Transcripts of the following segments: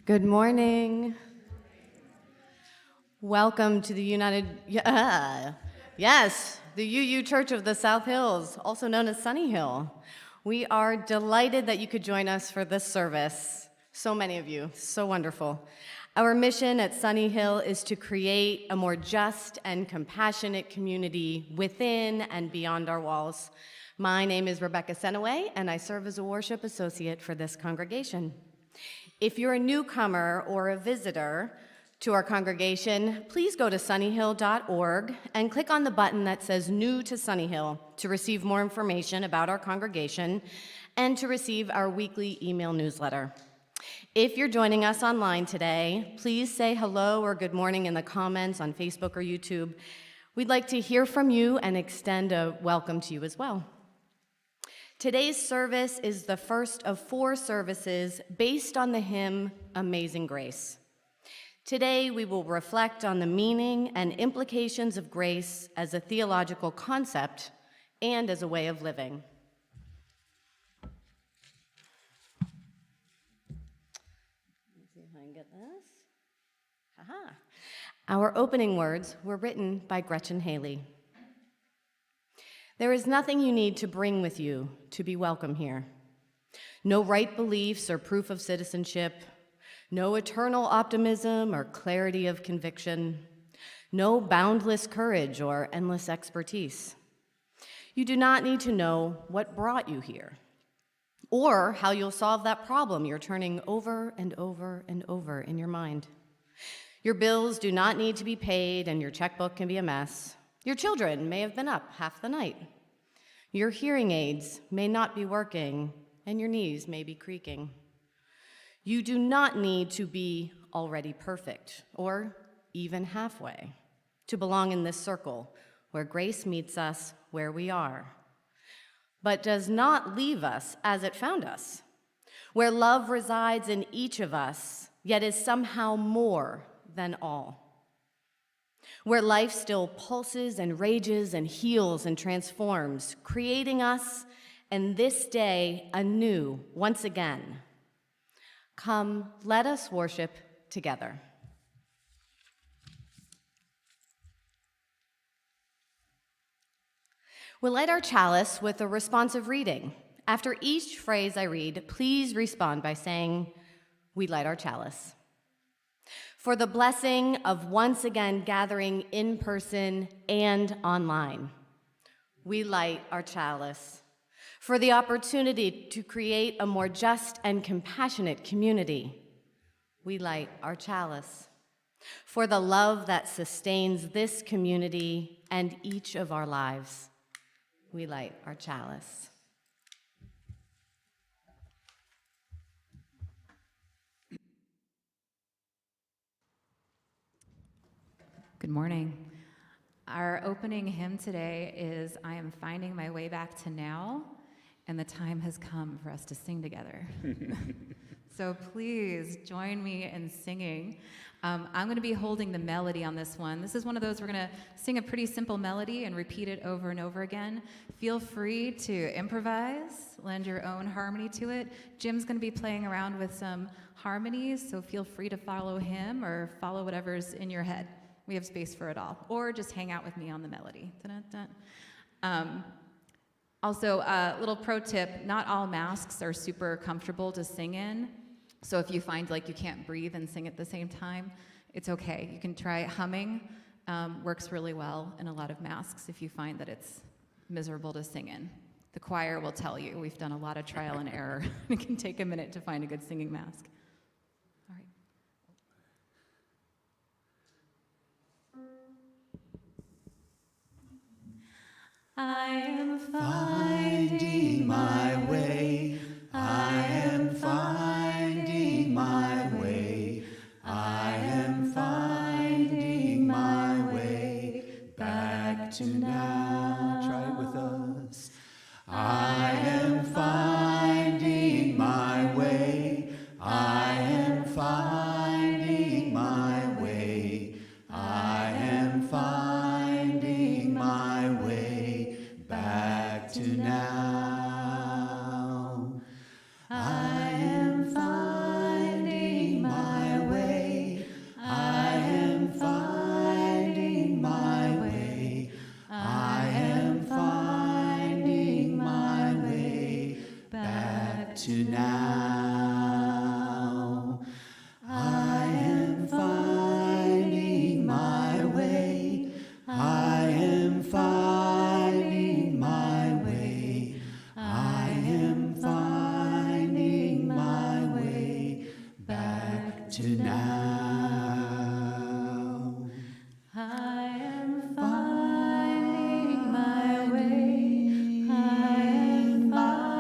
Good morning. Welcome to the the UU Church of the South Hills, also known as Sunnyhill. We are delighted that you could join us for this service. So many of you, so wonderful. Our mission at Sunnyhill is to create a more just and compassionate community within and beyond our walls. My name is Rebecca Senaway, and I serve as a worship associate for this congregation. If you're a newcomer or a visitor to our congregation, please go to sunnyhill.org and click on the button that says New to Sunnyhill to receive more information about our congregation and to receive our weekly email newsletter. If you're joining us online today, please say hello or good morning in the comments on Facebook or YouTube. We'd like to hear from you and extend a welcome to you as well. Today's service is the first of 4 services based on the hymn, Amazing Grace. Today, we will reflect on the meaning and implications of grace as a theological concept and as a way of living. Let me see if I can get this. Aha. Our opening words were written by Gretchen Haley. There is nothing you need to bring with you to be welcome here. No right beliefs or proof of citizenship, no eternal optimism or clarity of conviction, no boundless courage or endless expertise. You do not need to know what brought you here or how you'll solve that problem you're turning over and over and over in your mind. Your bills do not need to be paid and your checkbook can be a mess. Your children may have been up half the night. Your hearing aids may not be working, and your knees may be creaking. You do not need to be already perfect, or even halfway, to belong in this circle where grace meets us where we are, but does not leave us as it found us, where love resides in each of us, yet is somehow more than all. Where life still pulses and rages and heals and transforms, creating us and this day anew once again. Come, let us worship together. We'll light our chalice with a responsive reading. After each phrase I read, please respond by saying, "We light our chalice." For the blessing of once again gathering in person and online, we light our chalice. For the opportunity to create a more just and compassionate community, we light our chalice. For the love that sustains this community and each of our lives, we light our chalice. Good morning. Our opening hymn today is I Am Finding My Way Back to Now, and the time has come for us to sing together. So please join me in singing. I'm going to be holding the melody on this one. This is one of those we're going to sing a pretty simple melody and repeat it over and over again. Feel free to improvise, lend your own harmony to it. Jim's going to be playing around with some harmonies, so feel free to follow him or follow whatever's in your head. We have space for it all. Or just hang out with me on the melody. Also, a little pro tip, not all masks are super comfortable to sing in. So if you find like you can't breathe and sing at the same time, it's okay. You can try humming. Works really well in a lot of masks if you find that it's miserable to sing in. The choir will tell you. We've done a lot of trial and error. It can take a minute to find a good singing mask. I am finding my way. I am finding my way. I am finding my way back to now. Try it with us. I am finding my way. I am finding my way. I am finding my way back to now. I to now. I am finding my way. I am finding my way. I am finding my way back to now. I am finding my way. I am finding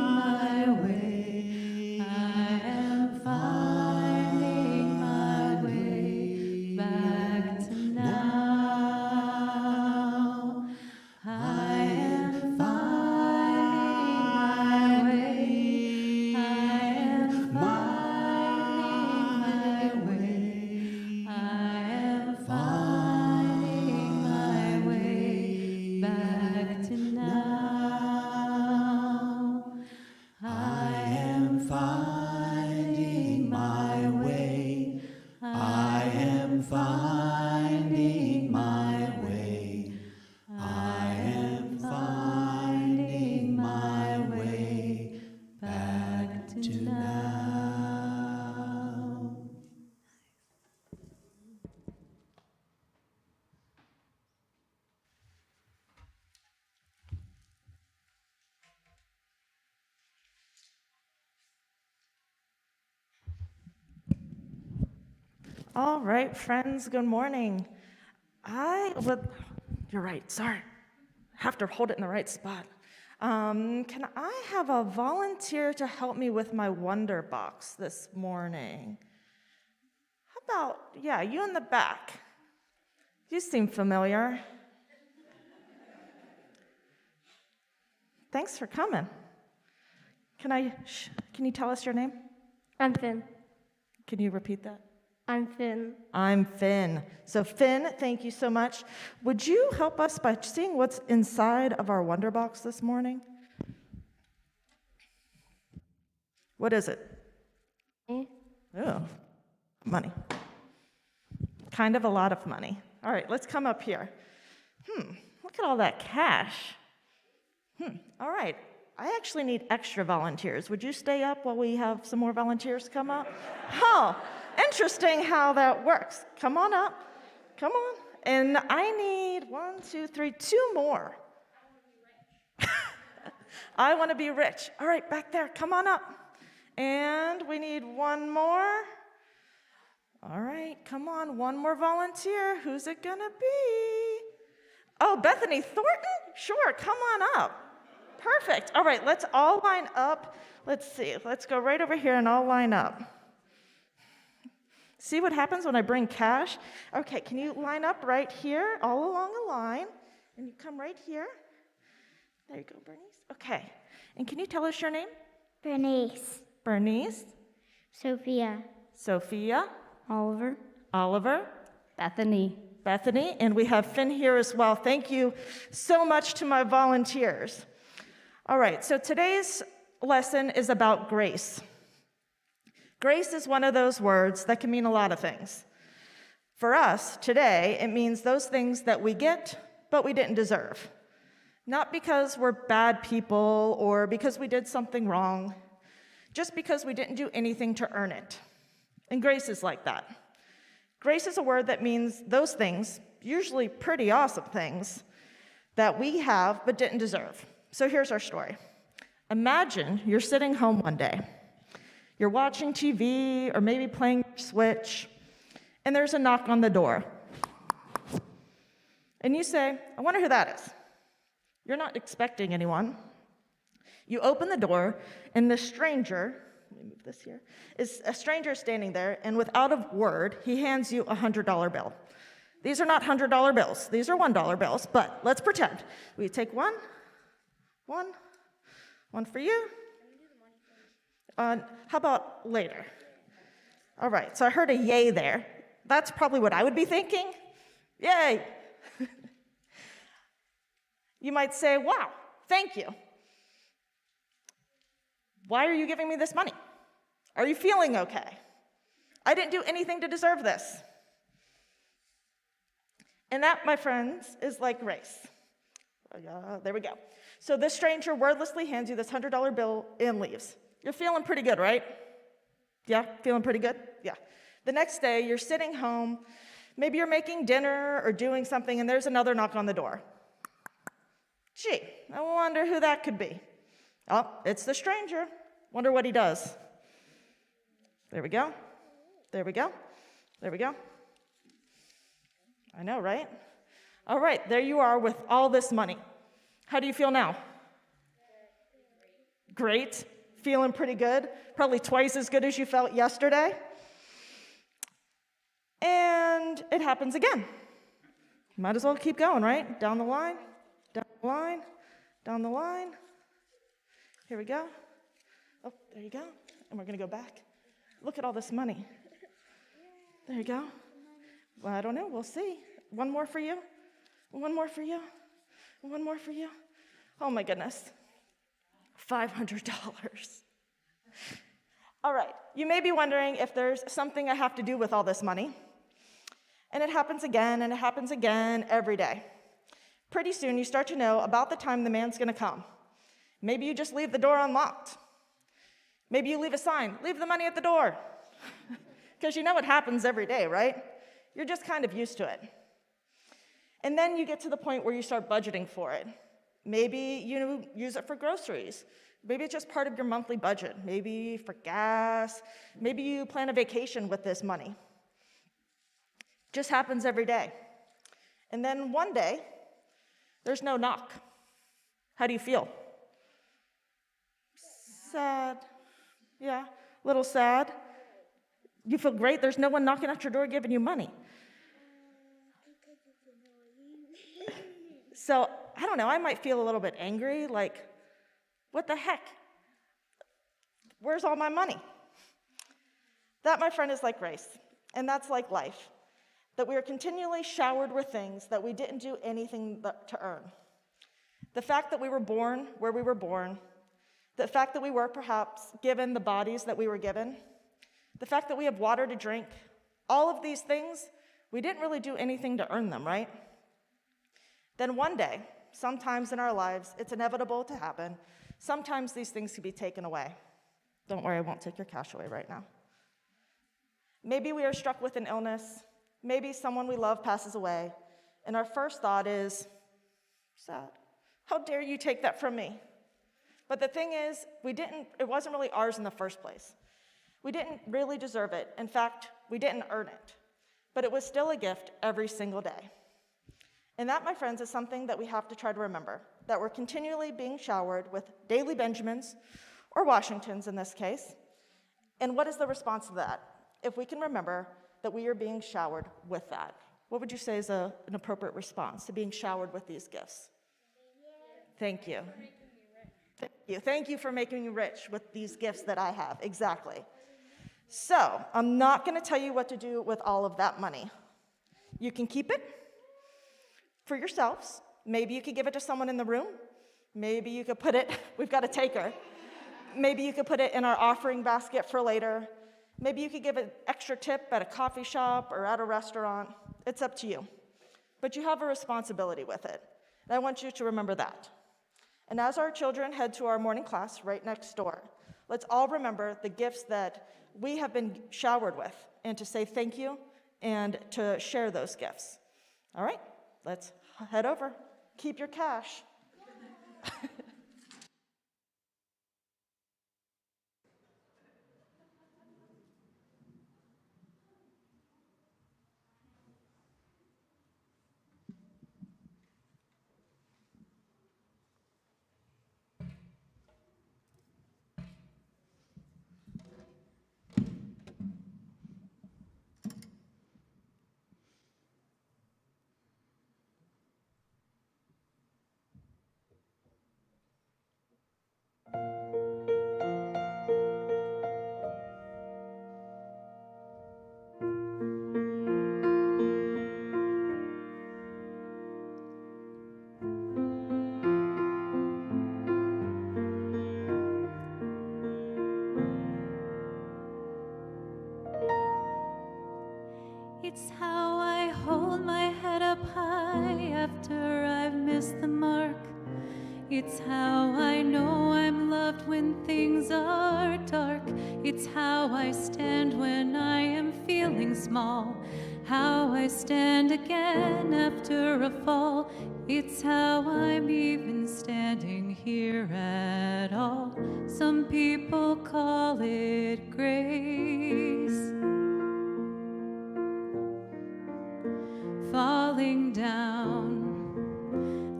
my way. I am finding my way back to now. I am finding my way. I am finding my way. I am finding my way back to now. I am finding my way. I am finding my way. I am finding my way back to now. All right, friends, good morning. You're right, sorry. Have to hold it in the right spot. Can I have a volunteer to help me with my Wonder Box this morning? How about, you in the back. You seem familiar. Thanks for coming. Can you tell us your name? I'm Finn. Can you repeat that? I'm Finn. I'm Finn. So Finn, thank you so much. Would you help us by seeing what's inside of our Wonder Box this morning? What is it? Eh? Oh, money. Kind of a lot of money. All right, let's come up here. Look at all that cash. All right, I actually need extra volunteers. Would you stay up while we have some more volunteers come up? Oh, interesting how that works. Come on up. Come on. And I need 2 more. I want to be rich. All right, back there. Come on up. And we need 1 more. All right, come on. 1 more volunteer. Who's it going to be? Oh, Bethany Thornton? Sure, come on up. Perfect. All right, let's all line up. Let's see. Let's go right over here and all line up. See what happens when I bring cash? Okay, can you line up right here, all along the line? And you come right here. There you go, Bernice. Okay. And can you tell us your name? Bernice. Bernice. Sophia. Sophia. Oliver. Oliver. Bethany. Bethany. And we have Finn here as well. Thank you so much to my volunteers. All right, so today's lesson is about grace. Grace is one of those words that can mean a lot of things. For us, today, it means those things that we get, but we didn't deserve. Not because we're bad people or because we did something wrong, just because we didn't do anything to earn it. And grace is like that. Grace is a word that means those things, usually pretty awesome things, that we have but didn't deserve. So here's our story. Imagine you're sitting home one day. You're watching TV or maybe playing Switch, and there's a knock on the door. And you say, I wonder who that is. You're not expecting anyone. You open the door, and the stranger, let me move this here, is a stranger standing there, and without a word, he hands you a $100 bill. These are not $100 bills. These are $1 bills, but let's pretend. We take one for you. How about later? All right, so I heard a yay there. That's probably what I would be thinking. Yay! You might say, wow, thank you. Why are you giving me this money? Are you feeling okay? I didn't do anything to deserve this. And that, my friends, is like grace. There we go. So this stranger wordlessly hands you this $100 bill and leaves. You're feeling pretty good, right? Yeah, feeling pretty good? Yeah. The next day, you're sitting home, maybe you're making dinner or doing something, and there's another knock on the door. Gee, I wonder who that could be. Oh, it's the stranger. Wonder what he does. There we go. There we go. There we go. I know, right? All right, there you are with all this money. How do you feel now? Great. Feeling pretty good. Probably twice as good as you felt yesterday. And it happens again. Might as well keep going, right? Down the line, down the line, down the line. Here we go. Oh, there you go. And we're going to go back. Look at all this money. There you go. Well, I don't know. We'll see. One more for you. One more for you. One more for you. Oh, my goodness. $500. All right. You may be wondering if there's something I have to do with all this money. And it happens again, and it happens again every day. Pretty soon, you start to know about the time the man's going to come. Maybe you just leave the door unlocked. Maybe you leave a sign, leave the money at the door. Because you know it happens every day, right? You're just kind of used to it. And then you get to the point where you start budgeting for it. Maybe you use it for groceries. Maybe it's just part of your monthly budget. Maybe for gas. Maybe you plan a vacation with this money. Just happens every day. And then one day, there's no knock. How do you feel? Sad. Yeah, a little sad. You feel great. There's no one knocking at your door giving you money. So, I don't know, I might feel a little bit angry, like, what the heck? Where's all my money? That, my friend, is like grace, and that's like life, that we are continually showered with things that we didn't do anything to earn. The fact that we were born where we were born, the fact that we were perhaps given the bodies that we were given, the fact that we have water to drink, all of these things, we didn't really do anything to earn them, right? Then one day, sometimes in our lives, it's inevitable to happen. Sometimes these things can be taken away. Don't worry, I won't take your cash away right now. Maybe we are struck with an illness. Maybe someone we love passes away. And our first thought is, sad. How dare you take that from me? But the thing is, it wasn't really ours in the first place. We didn't really deserve it. In fact, we didn't earn it. But it was still a gift every single day. And that, my friends, is something that we have to try to remember, that we're continually being showered with daily Benjamins, or Washingtons in this case. And what is the response to that? If we can remember that we are being showered with that, what would you say is an appropriate response to being showered with these gifts? Thank you. Thank you. Thank you for making me rich with these gifts that I have. Exactly. So, I'm not going to tell you what to do with all of that money. You can keep it for yourselves. Maybe you could give it to someone in the room. Maybe you could put it, we've got a taker. Maybe you could put it in our offering basket for later. Maybe you could give an extra tip at a coffee shop or at a restaurant. It's up to you. But you have a responsibility with it. And I want you to remember that. And as our children head to our morning class right next door, let's all remember the gifts that we have been showered with and to say thank you and to share those gifts. All right, let's head over. Keep your cash. It's how I hold my head up high after I've missed the mark. It's how I know I'm loved when things are dark. It's how I stand when I am feeling small. How I stand again after a fall. It's how I'm even standing here at all. Some people call it grace. Falling down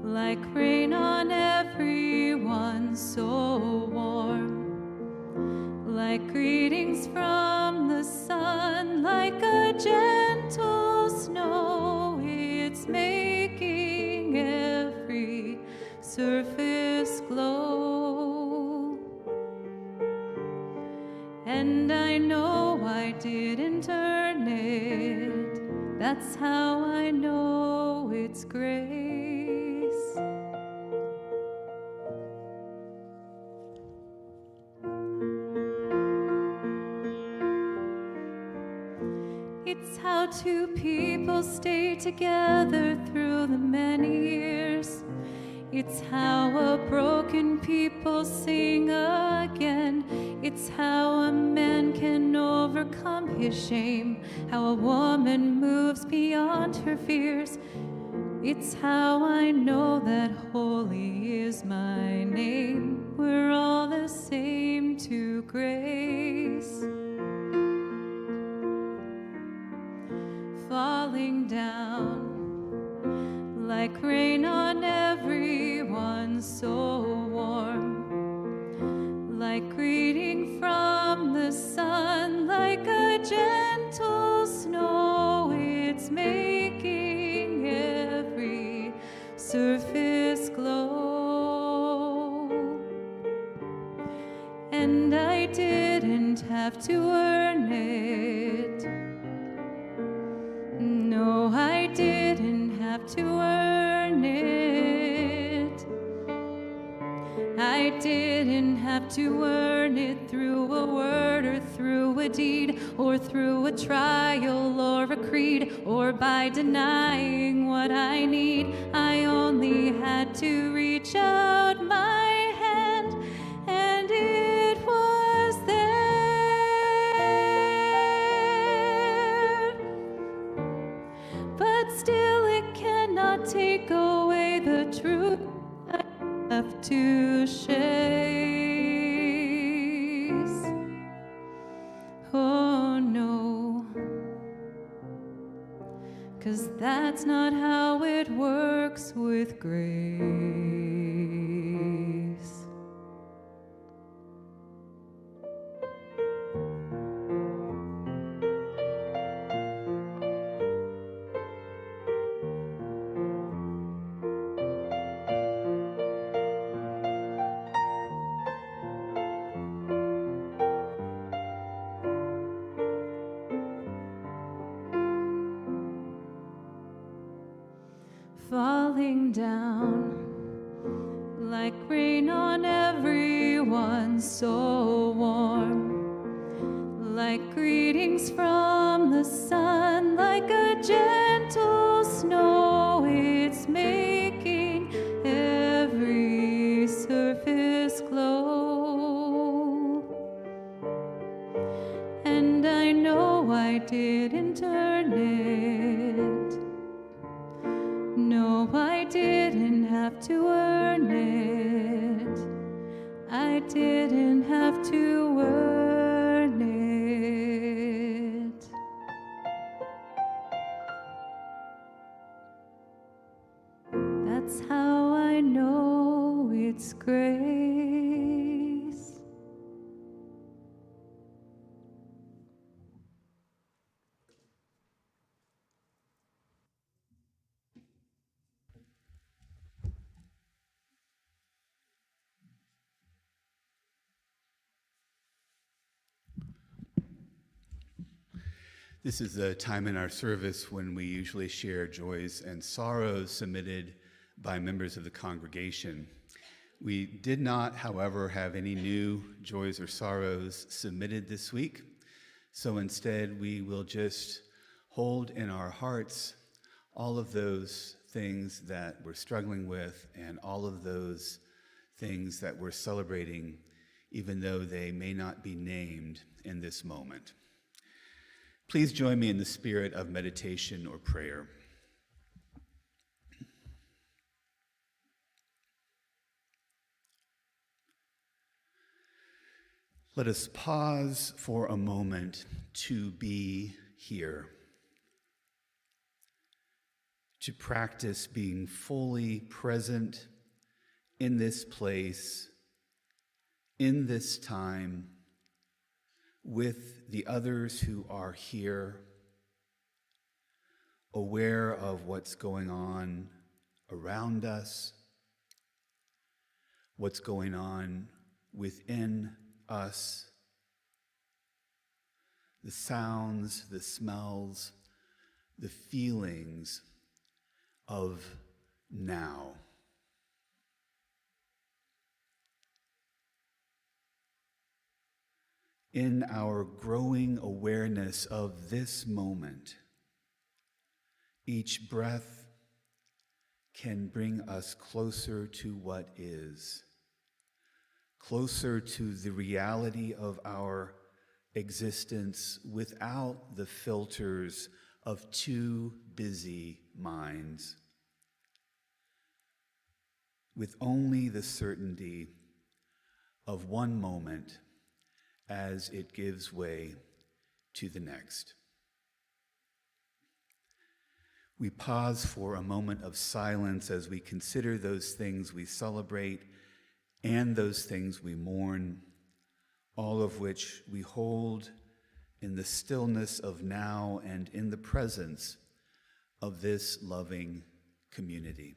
like rain on everyone, so warm, like greetings from the sun, like a gentle snow. It's making every surface glow. And I know I didn't earn it. That's how I know it's grace. It's how two people stay together through the many years. It's how a broken people sing again. It's how a man can overcome his shame. How a woman moves beyond her fears. It's how I know that holy is my name. We're all the same to grace. Falling down like rain on everyone, so warm, like greeting from the sun, like a gentle snow. It's making every surface glow. And I didn't have to earn it. No, I didn't have to earn it. I didn't have to earn it through a word or through a deed or through a trial or a creed or by denying what I need. I only had to reach out my hand and it was there. But still it cannot take away the truth I have to chase. Oh no, 'cause that's not how it works with grace. Falling down like rain on everyone, so warm, like greetings from the sun, like a gentle snow. It's making every surface glow. And I know I didn't earn it. No, I didn't have to earn it. I didn't have to earn it. That's how I know it's grace. This is the time in our service when we usually share joys and sorrows submitted by members of the congregation. We did not, however, have any new joys or sorrows submitted this week, so instead we will just hold in our hearts all of those things that we're struggling with and all of those things that we're celebrating, even though they may not be named in this moment. Please join me in the spirit of meditation or prayer. Let us pause for a moment to be here, to practice being fully present in this place, in this time, with the others who are here, aware of what's going on around us, what's going on within us, the sounds, the smells, the feelings of now. In our growing awareness of this moment, each breath can bring us closer to what is, closer to the reality of our existence without the filters of two busy minds, with only the certainty of one moment as it gives way to the next. We pause for a moment of silence as we consider those things we celebrate and those things we mourn, all of which we hold in the stillness of now and in the presence of this loving community.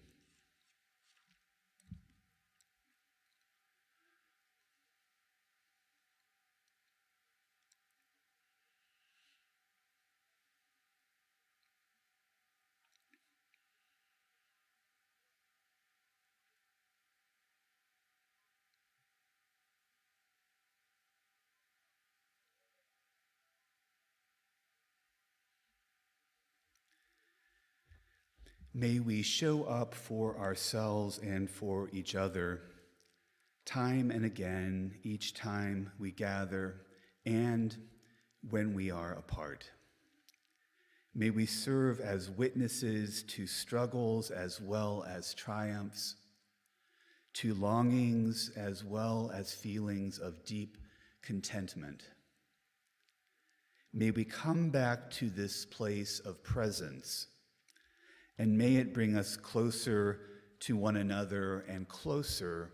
May we show up for ourselves and for each other, time and again, each time we gather and when we are apart. May we serve as witnesses to struggles as well as triumphs, to longings as well as feelings of deep contentment. May we come back to this place of presence, and may it bring us closer to one another and closer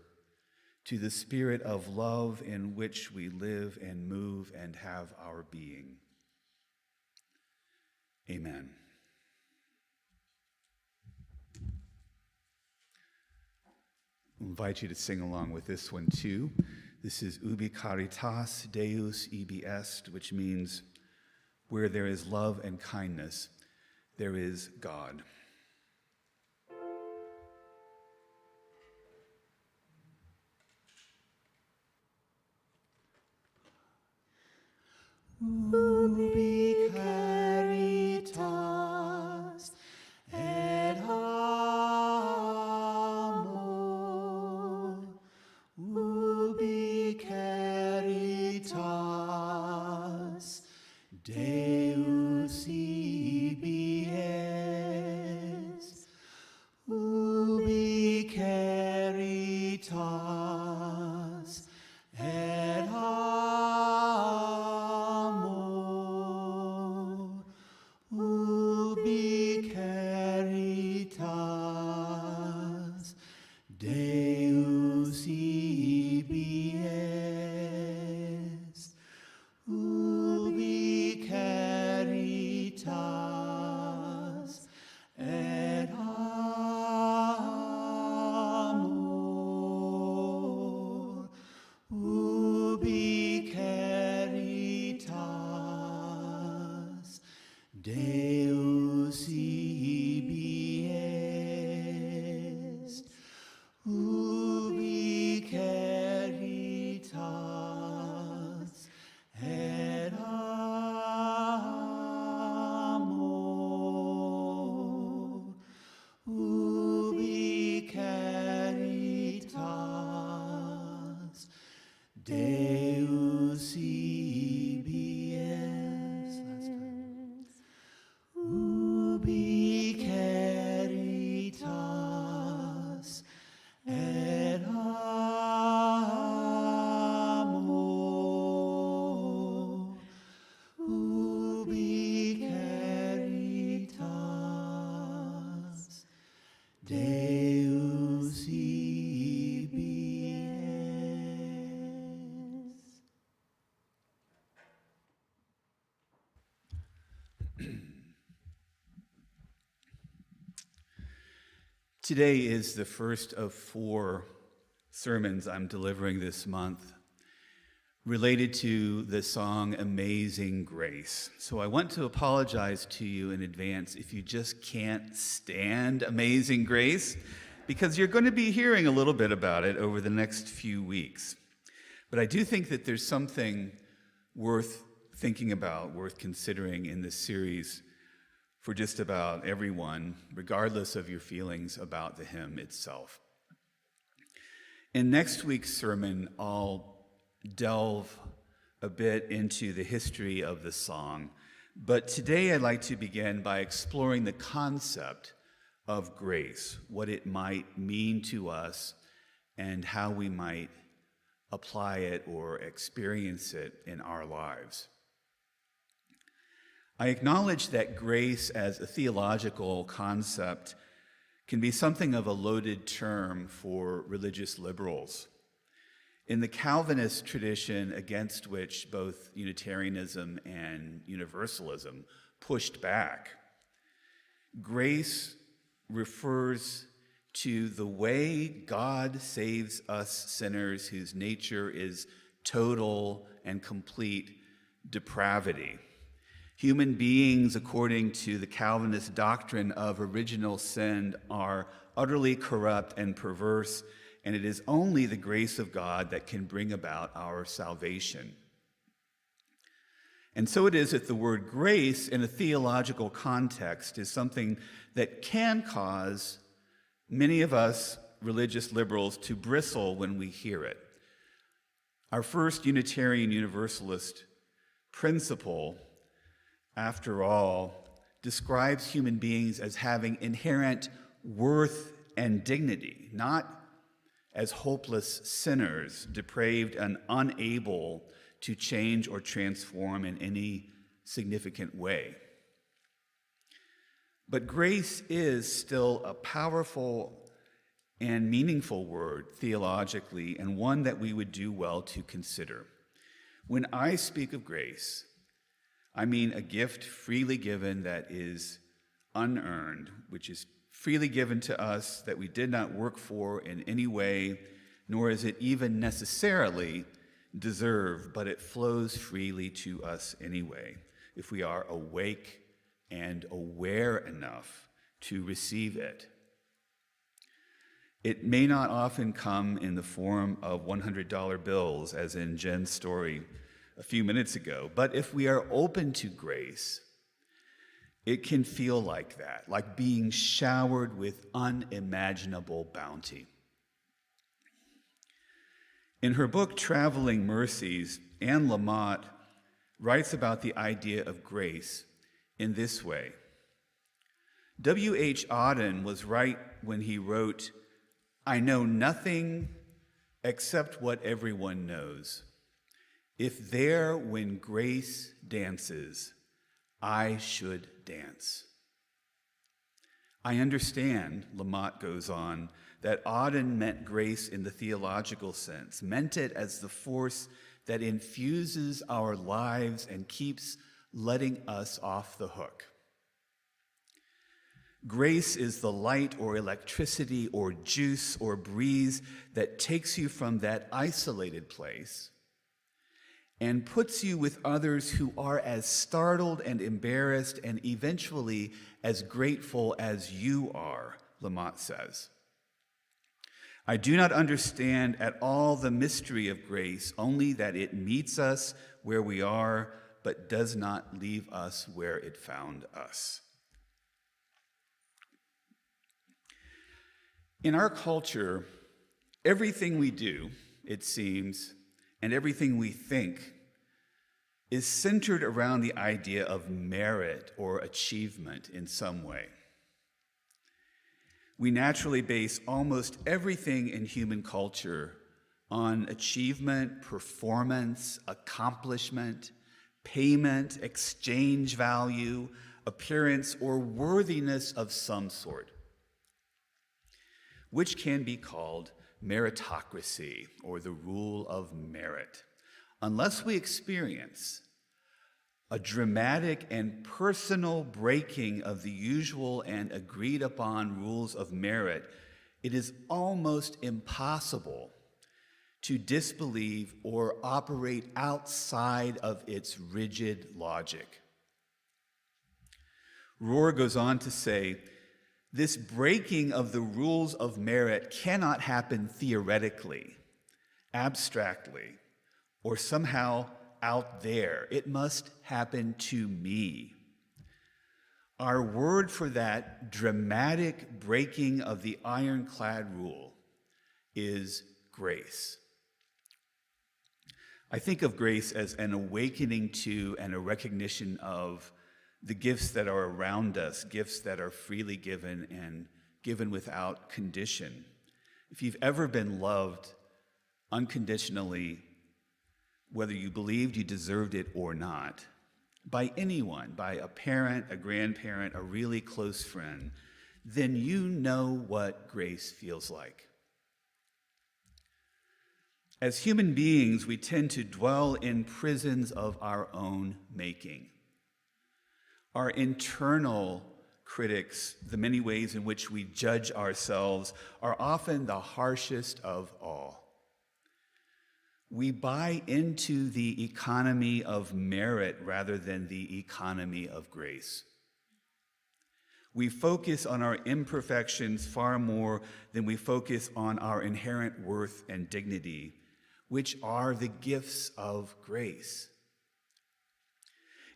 to the spirit of love in which we live and move and have our being. Amen. I invite you to sing along with this one too. This is Ubi Caritas Deus ibi est, which means where there is love and kindness, there is God. Ubi caritas et amor, ubi caritas Deus ibi est, ubi caritas et amor, ubi caritas Deus ibi est, ubi caritas Today is the first of 4 sermons I'm delivering this month related to the song Amazing Grace. So I want to apologize to you in advance if you just can't stand Amazing Grace, because you're going to be hearing a little bit about it over the next few weeks. But I do think that there's something worth thinking about, worth considering in this series for just about everyone, regardless of your feelings about the hymn itself. In next week's sermon, I'll delve a bit into the history of the song, but today I'd like to begin by exploring the concept of grace, what it might mean to us, and how we might apply it or experience it in our lives. I acknowledge that grace as a theological concept can be something of a loaded term for religious liberals. In the Calvinist tradition, against which both Unitarianism and Universalism pushed back, grace refers to the way God saves us sinners whose nature is total and complete depravity. Human beings, according to the Calvinist doctrine of original sin, are utterly corrupt and perverse, and it is only the grace of God that can bring about our salvation. And so it is that the word grace in a theological context is something that can cause many of us religious liberals to bristle when we hear it. Our first Unitarian Universalist principle, after all, describes human beings as having inherent worth and dignity, not as hopeless sinners, depraved and unable to change or transform in any significant way. But grace is still a powerful and meaningful word theologically, and one that we would do well to consider. When I speak of grace, I mean a gift freely given that is unearned, which is freely given to us that we did not work for in any way, nor is it even necessarily deserved, but it flows freely to us anyway, if we are awake and aware enough to receive it. It may not often come in the form of $100 bills, as in Jen's story a few minutes ago, but if we are open to grace, it can feel like that, like being showered with unimaginable bounty. In her book, Traveling Mercies, Anne Lamott writes about the idea of grace in this way. W.H. Auden was right when he wrote, "I know nothing except what everyone knows. If there, when grace dances, I should dance." I understand, Lamott goes on, that Auden meant grace in the theological sense, meant it as the force that infuses our lives and keeps letting us off the hook. Grace is the light or electricity or juice or breeze that takes you from that isolated place and puts you with others who are as startled and embarrassed and eventually as grateful as you are, Lamott says. I do not understand at all the mystery of grace, only that it meets us where we are, but does not leave us where it found us. In our culture, everything we do, it seems, and everything we think is centered around the idea of merit or achievement in some way. We naturally base almost everything in human culture on achievement, performance, accomplishment, payment, exchange value, appearance, or worthiness of some sort, which can be called meritocracy or the rule of merit, unless we experience a dramatic and personal breaking of the usual and agreed upon rules of merit, it is almost impossible to disbelieve or operate outside of its rigid logic. Rohr goes on to say, this breaking of the rules of merit cannot happen theoretically, abstractly, or somehow out there. It must happen to me. Our word for that dramatic breaking of the ironclad rule is grace. I think of grace as an awakening to and a recognition of the gifts that are around us, gifts that are freely given and given without condition. If you've ever been loved unconditionally, whether you believed you deserved it or not, by anyone, by a parent, a grandparent, a really close friend, then you know what grace feels like. As human beings, we tend to dwell in prisons of our own making. Our internal critics, the many ways in which we judge ourselves, are often the harshest of all. We buy into the economy of merit rather than the economy of grace. We focus on our imperfections far more than we focus on our inherent worth and dignity, which are the gifts of grace.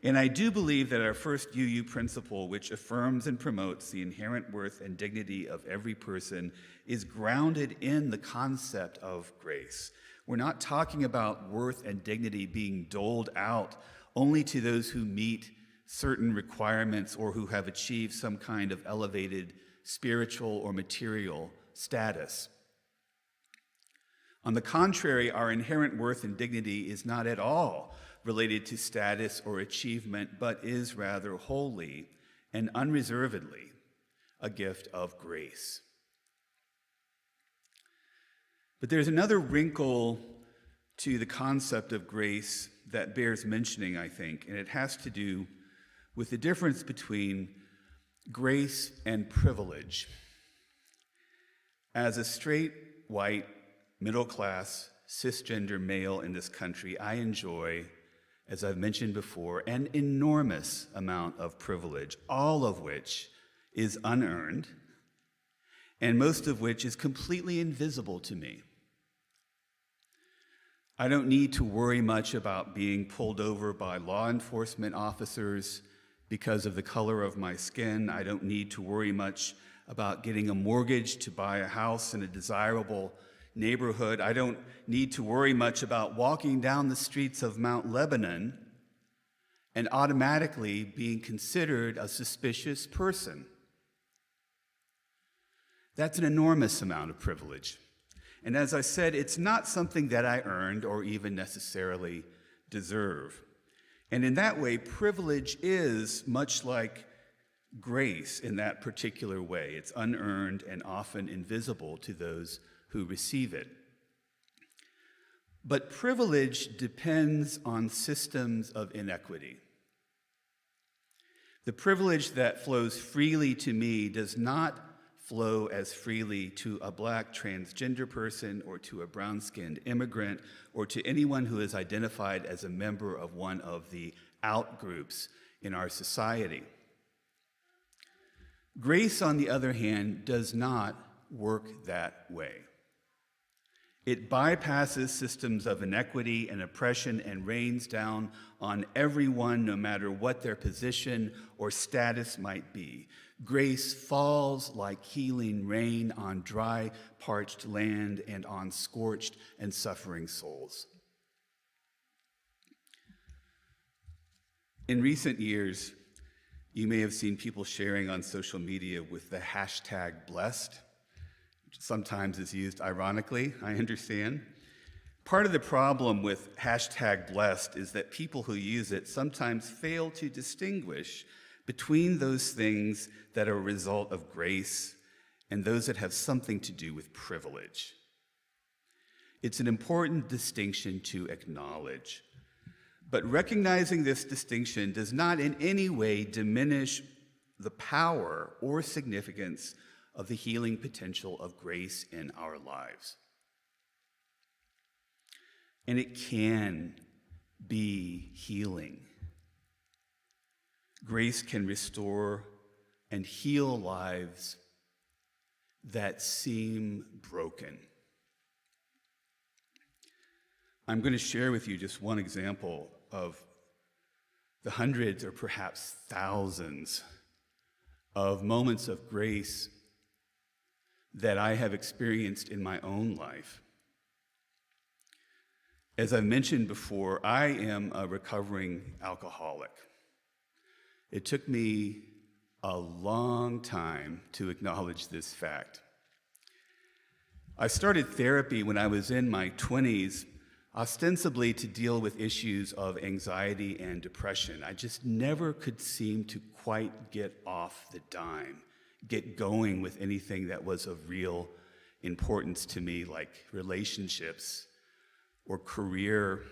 And I do believe that our first UU principle, which affirms and promotes the inherent worth and dignity of every person, is grounded in the concept of grace. We're not talking about worth and dignity being doled out only to those who meet certain requirements or who have achieved some kind of elevated spiritual or material status. On the contrary, our inherent worth and dignity is not at all related to status or achievement, but is rather wholly and unreservedly a gift of grace. But there's another wrinkle to the concept of grace that bears mentioning, I think, and it has to do with the difference between grace and privilege. As a straight, white, middle-class, cisgender male in this country, I enjoy, as I've mentioned before, an enormous amount of privilege, all of which is unearned, and most of which is completely invisible to me. I don't need to worry much about being pulled over by law enforcement officers because of the color of my skin. I don't need to worry much about getting a mortgage to buy a house in a desirable neighborhood. I don't need to worry much about walking down the streets of Mount Lebanon and automatically being considered a suspicious person. That's an enormous amount of privilege. And as I said, it's not something that I earned or even necessarily deserve. And in that way, privilege is much like grace in that particular way. It's unearned and often invisible to those who receive it. But privilege depends on systems of inequity. The privilege that flows freely to me does not flow as freely to a black transgender person or to a brown-skinned immigrant or to anyone who is identified as a member of one of the out-groups in our society. Grace, on the other hand, does not work that way. It bypasses systems of inequity and oppression and rains down on everyone, no matter what their position or status might be. Grace falls like healing rain on dry, parched land and on scorched and suffering souls. In recent years, you may have seen people sharing on social media with the hashtag blessed, which sometimes is used ironically, I understand. Part of the problem with hashtag blessed is that people who use it sometimes fail to distinguish between those things that are a result of grace and those that have something to do with privilege. It's an important distinction to acknowledge. But recognizing this distinction does not in any way diminish the power or significance of the healing potential of grace in our lives. And it can be healing. Grace can restore and heal lives that seem broken. I'm going to share with you just one example of the hundreds or perhaps thousands of moments of grace that I have experienced in my own life. As I've mentioned before, I am a recovering alcoholic. It took me a long time to acknowledge this fact. I started therapy when I was in my 20s, ostensibly to deal with issues of anxiety and depression. I just never could seem to quite get off the dime, get going with anything that was of real importance to me, like relationships or career,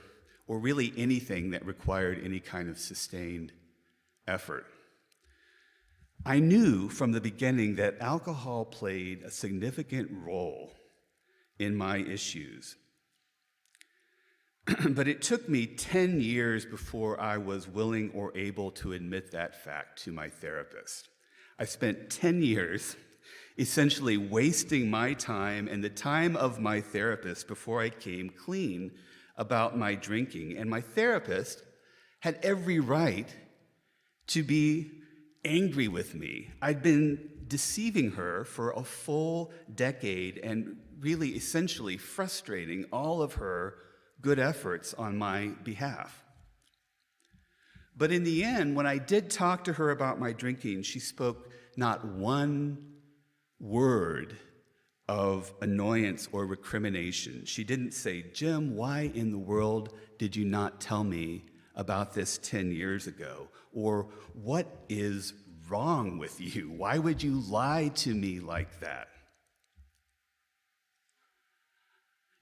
or really anything that required any kind of sustained effort. I knew from the beginning that alcohol played a significant role in my issues. But it took me 10 years before I was willing or able to admit that fact to my therapist. I spent 10 years essentially wasting my time and the time of my therapist before I came clean about my drinking. And my therapist had every right to be angry with me. I'd been deceiving her for a full decade and really essentially frustrating all of her good efforts on my behalf. But in the end, when I did talk to her about my drinking, she spoke not one word of annoyance or recrimination. She didn't say, "Jim, why in the world did you not tell me about this 10 years ago?" Or, "What is wrong with you? Why would you lie to me like that?"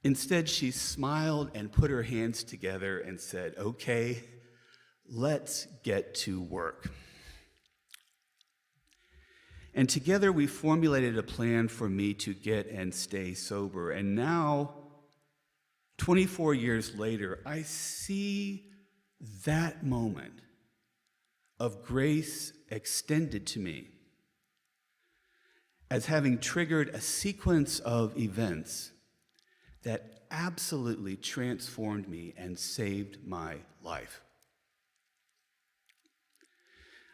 Instead, she smiled and put her hands together and said, "Okay, let's get to work." And together we formulated a plan for me to get and stay sober. And now, 24 years later, I see that moment of grace extended to me as having triggered a sequence of events that absolutely transformed me and saved my life.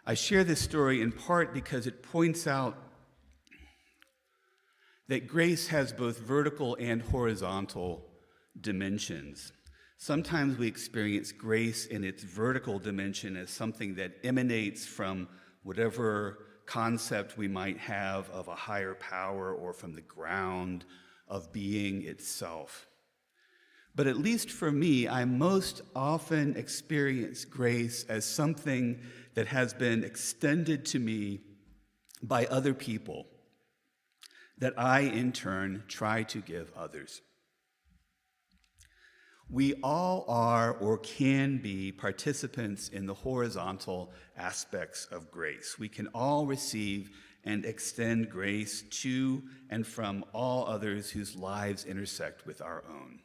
I share this story in part because it points out that grace has both vertical and horizontal dimensions. Sometimes we experience grace in its vertical dimension as something that emanates from whatever concept we might have of a higher power or from the ground of being itself. But at least for me, I most often experience grace as something that has been extended to me by other people that I, in turn, try to give others. We all are or can be participants in the horizontal aspects of grace. We can all receive and extend grace to and from all others whose lives intersect with our own.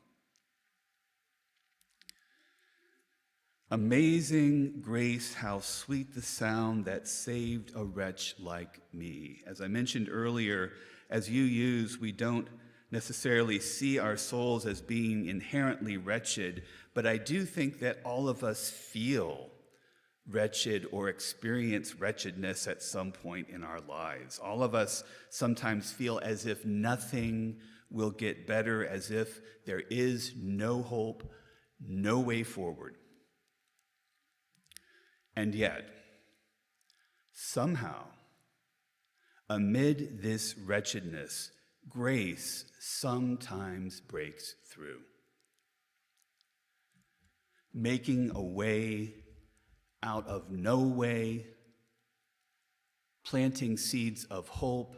Amazing grace, how sweet the sound that saved a wretch like me. As I mentioned earlier, as you use, we don't necessarily see our souls as being inherently wretched, but I do think that all of us feel wretched or experience wretchedness at some point in our lives. All of us sometimes feel as if nothing will get better, as if there is no hope, no way forward. And yet, somehow, amid this wretchedness, grace sometimes breaks through, making a way out of no way, planting seeds of hope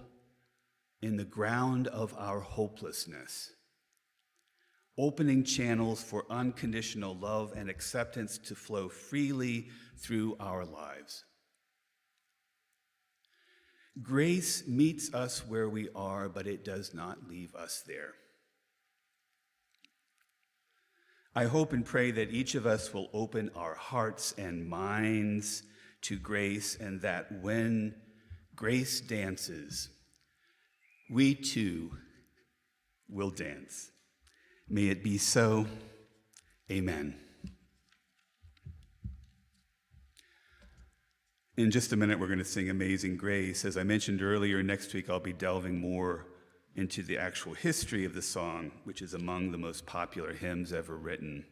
in the ground of our hopelessness, opening channels for unconditional love and acceptance to flow freely through our lives. Grace meets us where we are, but it does not leave us there. I hope and pray that each of us will open our hearts and minds to grace, and that when grace dances, we too will dance. May it be so. Amen. In just a minute, we're going to sing Amazing Grace. As I mentioned earlier, next week I'll be delving more into the actual history of the song, which is among the most popular hymns ever written.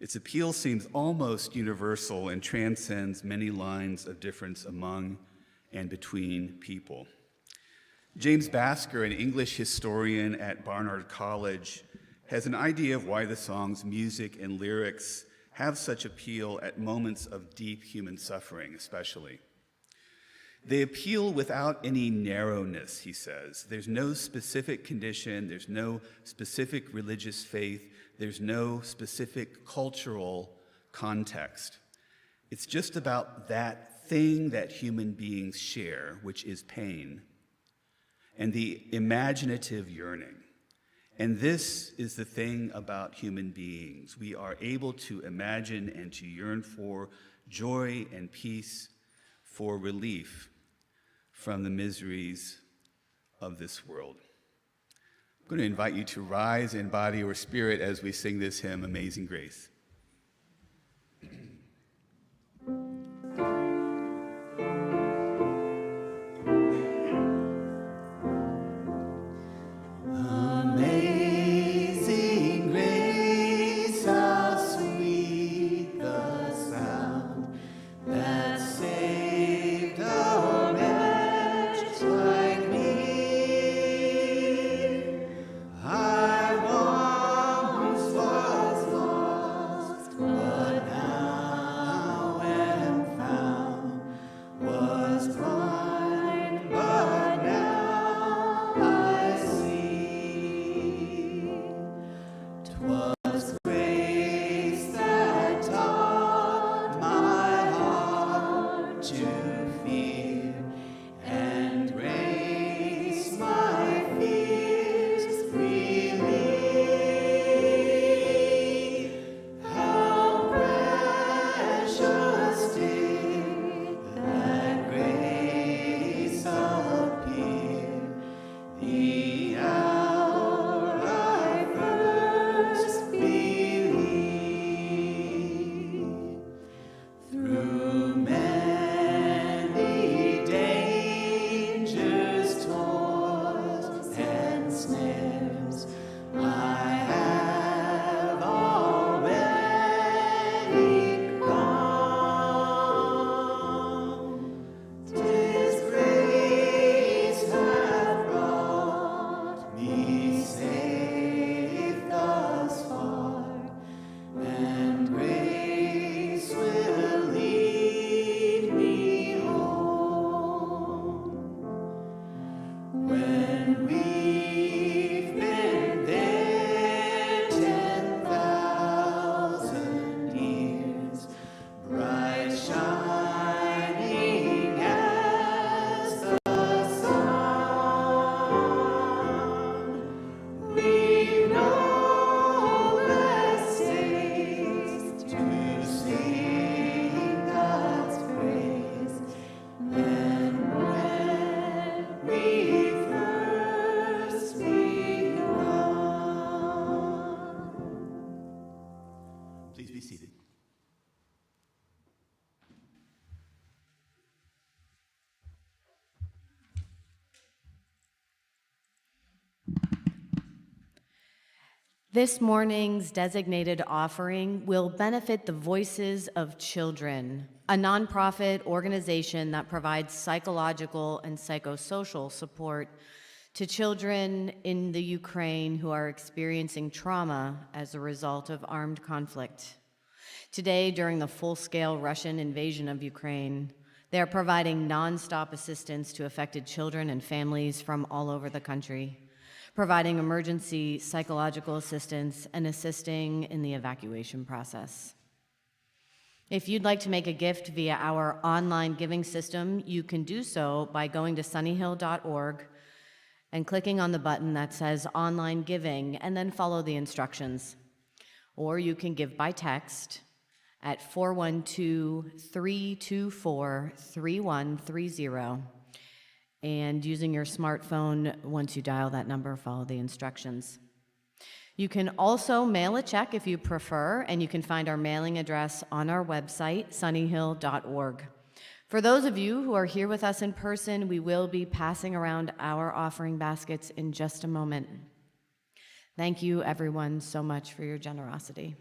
Its appeal seems almost universal and transcends many lines of difference among and between people. James Basker, an English historian at Barnard College, has an idea of why the song's music and lyrics have such appeal at moments of deep human suffering, especially. They appeal without any narrowness, he says. There's no specific condition, there's no specific religious faith, there's no specific cultural context. It's just about that thing that human beings share, which is pain, and the imaginative yearning. And this is the thing about human beings. We are able to imagine and to yearn for joy and peace, for relief from the miseries of this world. I'm going to invite you to rise in body or spirit as we sing this hymn, Amazing Grace. Amazing grace, how sweet the sound that saved a wretch like me. I once was lost, but now am found. Was blind, but now I see. 'Twas grace that taught my heart to fear, and grace my fears relieved. How precious did that grace appear, the hour I first believed. Through many dangers, toils, and snares, I have already come. 'Tis grace hath brought me safe thus far, and grace will lead me home. When we've been there 10,000 years, bright shining as the sun, we've no less days to sing God's praise than when we first begun. Please be seated. This morning's designated offering will benefit the Voices of Children, a nonprofit organization that provides psychological and psychosocial support to children in the Ukraine who are experiencing trauma as a result of armed conflict. Today, during the full-scale Russian invasion of Ukraine, they are providing nonstop assistance to affected children and families from all over the country, providing emergency psychological assistance, and assisting in the evacuation process. If you'd like to make a gift via our online giving system, you can do so by going to sunnyhill.org and clicking on the button that says Online Giving, and then follow the instructions. Or you can give by text at 412-324-3130. And using your smartphone, once you dial that number, follow the instructions. You can also mail a check if you prefer, and you can find our mailing address on our website, sunnyhill.org. For those of you who are here with us in person, we will be passing around our offering baskets in just a moment. Thank you, everyone, so much for your generosity.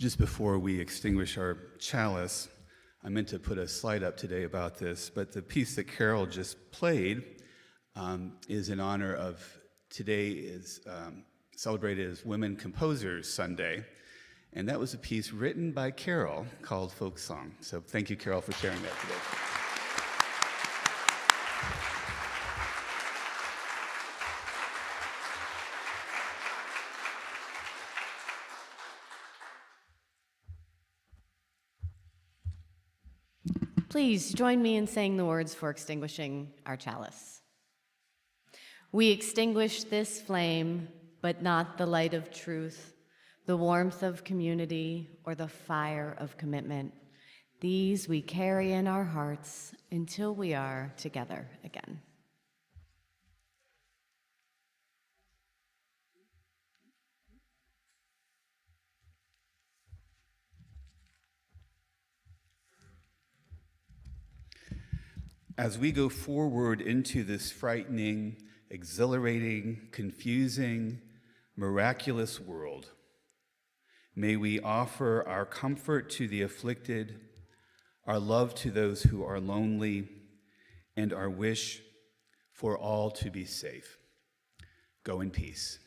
Just before we extinguish our chalice, I meant to put a slide up today about this, but the piece that Carol just played is in honor of today is celebrated as Women Composers Sunday, and that was a piece written by Carol called Folk Song. So thank you, Carol, for sharing that today. Please join me in saying the words for extinguishing our chalice. We extinguish this flame, but not the light of truth, the warmth of community, or the fire of commitment. These we carry in our hearts until we are together again. As we go forward into this frightening, exhilarating, confusing, miraculous world, may we offer our comfort to the afflicted, our love to those who are lonely, and our wish for all to be safe. Go in peace.